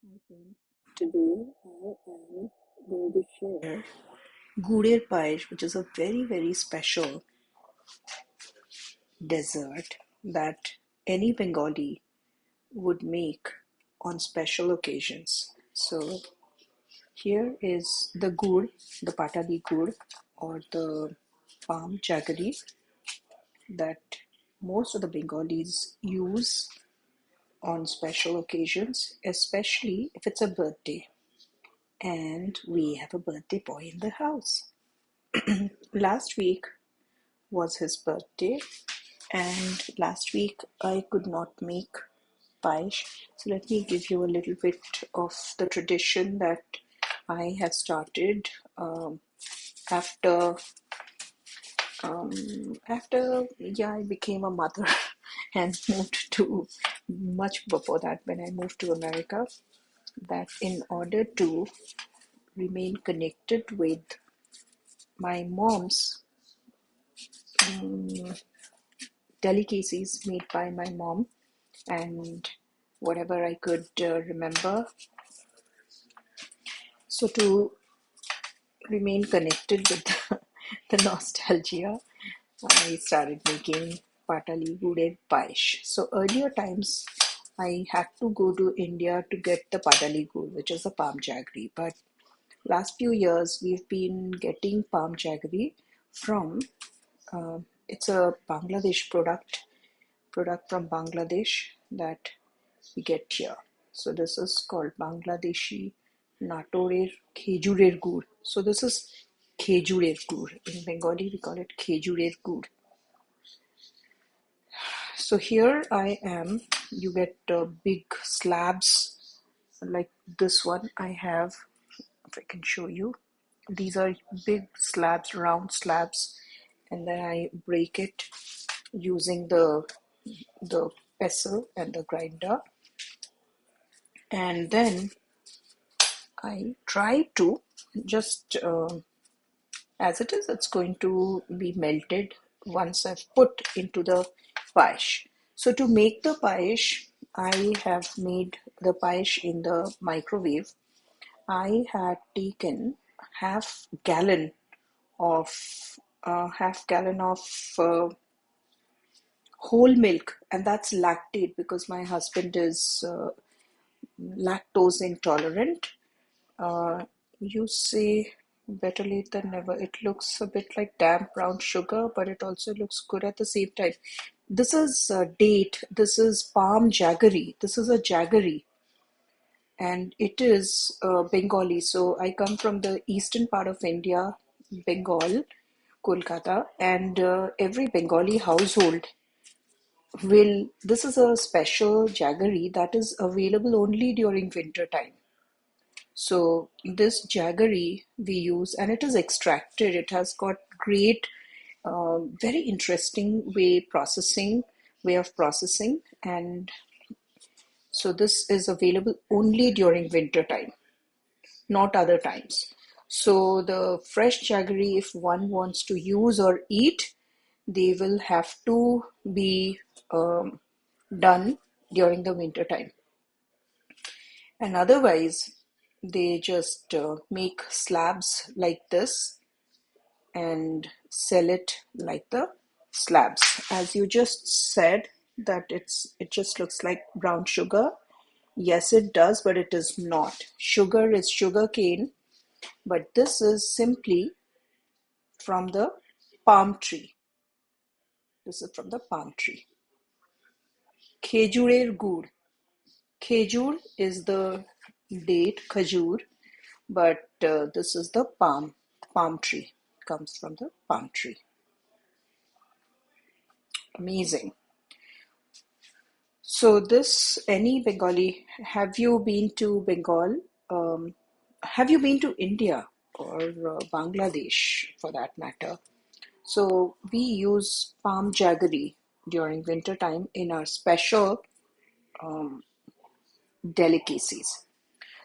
Hi friends, today I am going to share Gurer Payesh, which is a very special dessert that any Bengali would make on special occasions. So here is the gur, the patali gur or the palm jaggery that most of the Bengalis use on special occasions, especially if it's a birthday. And we have a birthday boy in the house. Last week was his birthday, and last week I could not make paesh. So let me give you a little bit of the tradition that I have started after I became a mother and moved to much before that when I moved to America. That in order to remain connected with my mom's delicacies made by my mom and whatever I could remember. So, to remain connected with the nostalgia, I started making Patali Gurer Payesh. So, earlier times, I had to go to India to get the Patali Gur, which is a palm jaggery. But last few years, we've been getting palm jaggery from it's a Bangladesh product from Bangladesh that we get here. So this is called Bangladeshi Natorer Khejurer Gur. So this is Khejurer Gur. In Bengali we call it Khejurer Gur. So here I am. You get big slabs like this one I have. If I can show you. These are big slabs, round slabs, and then I break it using the pestle and the grinder, and then I try to just as it is, it's going to be melted once I've put into the paesh. So to make the paesh, I have made the paesh in the microwave. I had taken half gallon of half gallon of whole milk, and that's lactate because my husband is lactose intolerant. You say better late than never. It looks a bit like damp brown sugar, but it also looks good at the same time. This is date. This is palm jaggery. This is a jaggery, and it is Bengali. So I come from the eastern part of India, Bengal, Kolkata, and every Bengali household will. This is a special jaggery that is available only during winter time. So this jaggery we use, and it is extracted. It has got great, very interesting way of processing, and so this is available only during winter time, not other times. So the fresh jaggery, if one wants to use or eat, they will have to be done during the winter time. And otherwise, they just make slabs like this and sell it like the slabs. As you just said, that it just looks like brown sugar. Yes, it does, but it is not. Sugar is sugar cane, but this is simply from the palm tree. This is from the palm tree. Khejurer gur. Khejur is the date, khajur, but this is the palm tree. Comes from the palm tree. Amazing. So this, any Bengali, have you been to Bengal? Have you been to India or Bangladesh for that matter? So we use palm jaggery during winter time in our special delicacies.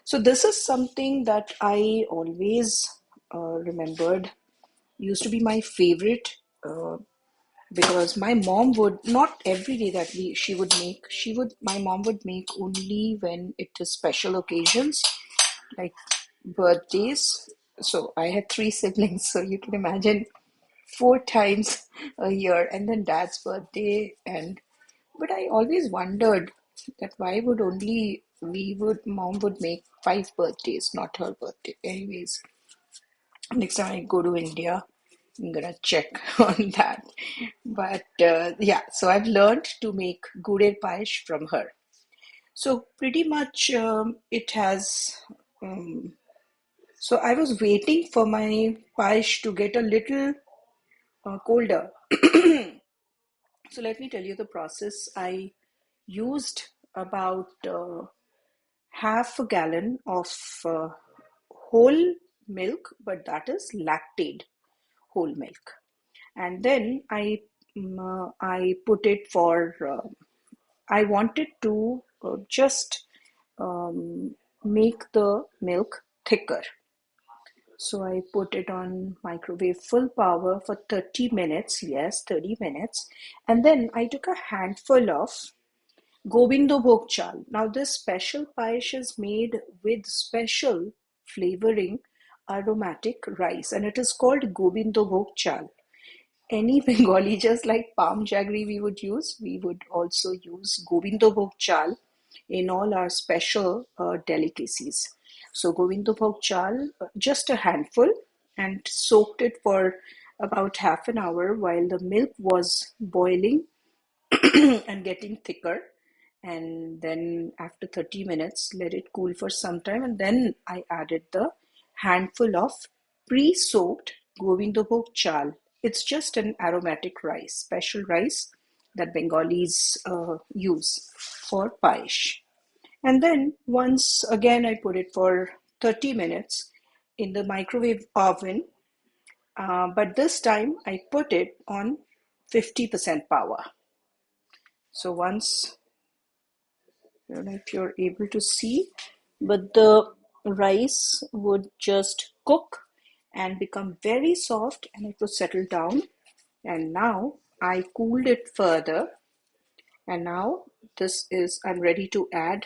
So this is something that I always remembered used to be my favorite because my mom would not every day that we she would make she would my mom would make only when it is special occasions like birthdays. So I had three siblings, so you can imagine four times a year, and then dad's birthday. And but I always wondered that why would only we would mom would make five birthdays, not her birthday. Anyways, next time I go to India, I'm gonna check on that. But yeah, so I've learned to make Gurer Payesh from her. So pretty much it has. Um, so I was waiting for my payesh to get a little colder. So let me tell you the process. I used about half a gallon of uh, whole milk, but that is lactate whole milk. And then I put it for I wanted to just um, make the milk thicker. So I put it on microwave full power for 30 minutes. Yes, 30 minutes. And then I took a handful of Gobindo Bhog chal. Now this special paesh is made with special flavoring aromatic rice, and it is called Gobindo Bhog chal. Any Bengali, just like palm jaggery we would also use Govindobhog chal in all our special delicacies. So Govindobhog chal, just a handful, and soaked it for about half an hour while the milk was boiling and getting thicker. And then after 30 minutes, let it cool for some time. And then I added the handful of pre-soaked Govindobhog chal. It's just an aromatic rice, special rice that Bengalis use for paesh. And then once again, I put it for 30 minutes in the microwave oven. But this time I put it on 50% power. So once I don't know if you're able to see, but the rice would just cook and become very soft and it would settle down. And now I cooled it further, and now I'm ready to add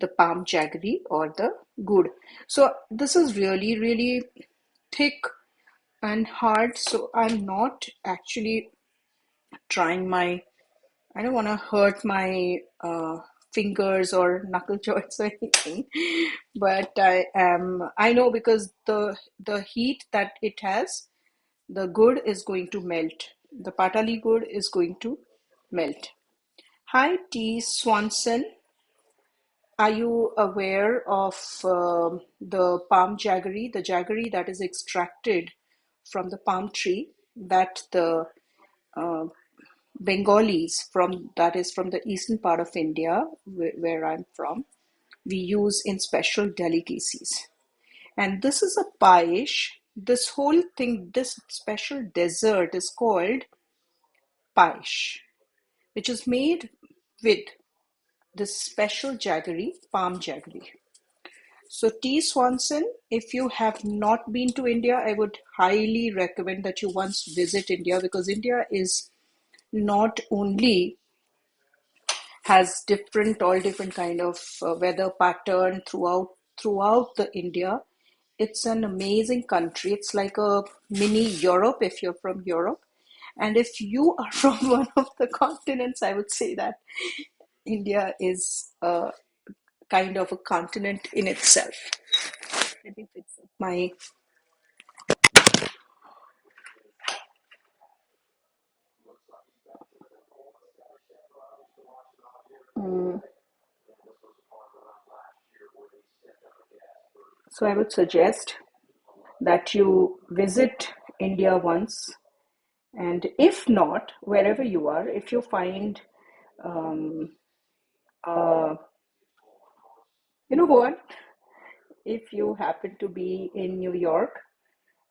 the palm jaggery or the gur. So this is really, really thick and hard. So I'm not actually trying my I don't want to hurt my fingers or knuckle joints or anything, but I know because the heat that it has, the good is going to melt. The patali good is going to melt. Hi, T. Swanson. Are you aware of the palm jaggery, the jaggery that is extracted from the palm tree that the uh, Bengalis from that is from the eastern part of India, where I'm from, we use in special delicacies. And this is a paesh. This whole thing, this special dessert is called paesh, which is made with this special jaggery, palm jaggery. So, T. Swanson, if you have not been to India, I would highly recommend that you once visit India because India is not only has all different kind of weather pattern throughout the India. It's an amazing country. It's like a mini Europe if you're from Europe. And if you are from one of the continents, I would say that India is a kind of a continent in itself. Let me fix up my. Mm, so I would suggest that you visit India once, and if not, wherever you are, if you find um, uh, you know what? If you happen to be in New York,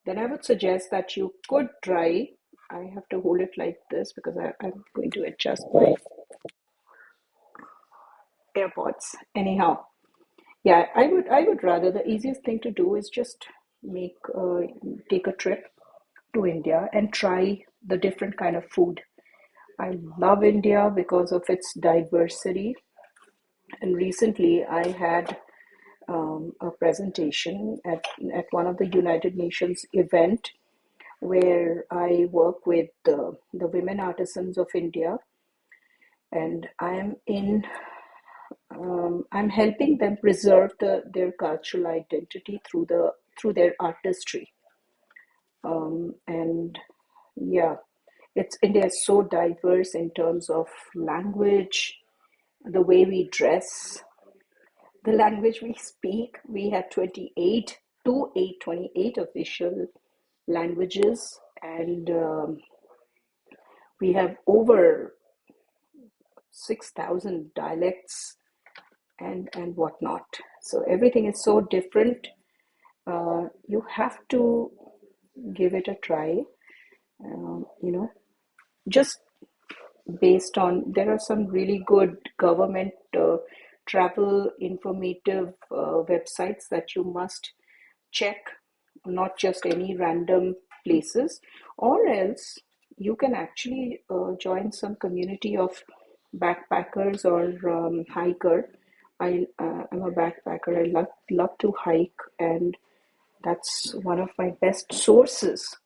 then I would suggest that you could try. I have to hold it like this because I'm going to adjust my AirPods. Anyhow, yeah, I would rather the easiest thing to do is just take a trip to India and try the different kind of food. I love India because of its diversity. And recently, I had a presentation at one of the United Nations event where I work with the women artisans of India, and I'm helping them preserve their cultural identity through their artistry. And yeah, it's India is so diverse in terms of language, the way we dress, the language we speak. We have 28 official languages, and we have over 6,000 dialects and whatnot. So everything is so different. You have to give it a try. You know, just based on there are some really good government travel informative websites that you must check, not just any random places, or else you can actually join some community of backpackers or hiker. I'm a backpacker. I love to hike, and that's one of my best sources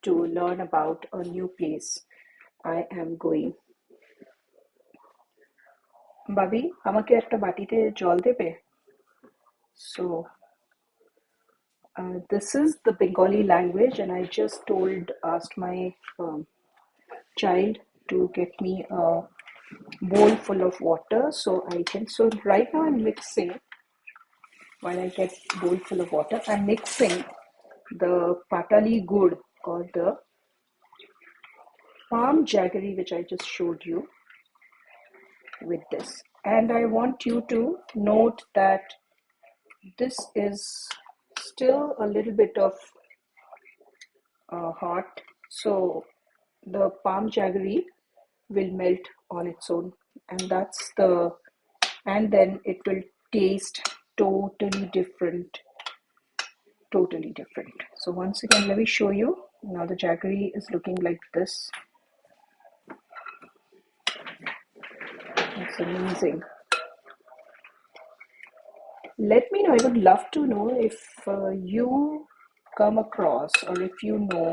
to learn about a new place I am going. ভাবি আমাকে একটা বাটিতে জল দেবে? So this is the Bengali language, and I just asked my child to get me a bowl full of water so I can. So right now I'm mixing. While I get bowl full of water, I'm mixing the patali gur, or the palm jaggery, which I just showed you, with this. And I want you to note that this is still a little bit of hot, so the palm jaggery will melt on its own, and and then it will taste totally different, totally different. So once again, let me show you. Now the jaggery is looking like this. It's amazing. Let me know. I would love to know if you come across, or if you know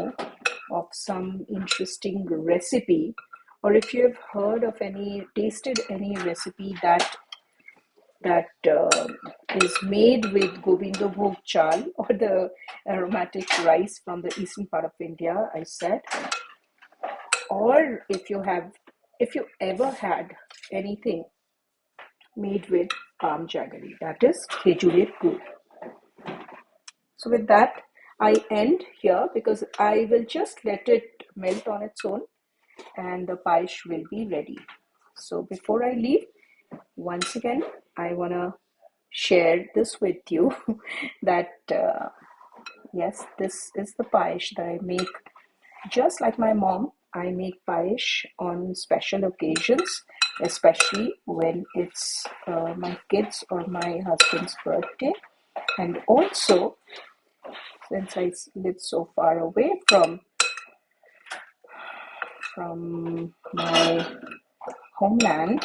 of some interesting recipe, or if you have heard of tasted any recipe that is made with Govindo Bhog chal, or the aromatic rice from the eastern part of India, I said, or if you ever had anything made with palm jaggery, that is Khejurer gur. So with that, I end here because I will just let it melt on its own and the payesh will be ready. So before I leave, once again, I want to share this with you that yes, this is the payesh that I make just like my mom. I make payesh on special occasions, especially when it's my kids' or my husband's birthday. And also, since I live so far away my homeland,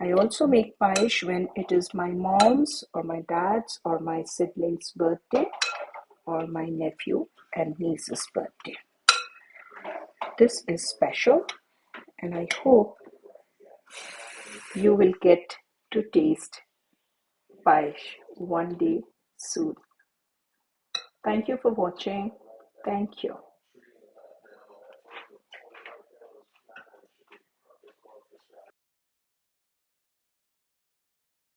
I also make payesh when it is my mom's or my dad's or my sibling's birthday or my nephew and niece's birthday. This is special, and I hope you will get to taste payesh one day soon. Thank you for watching. Thank you.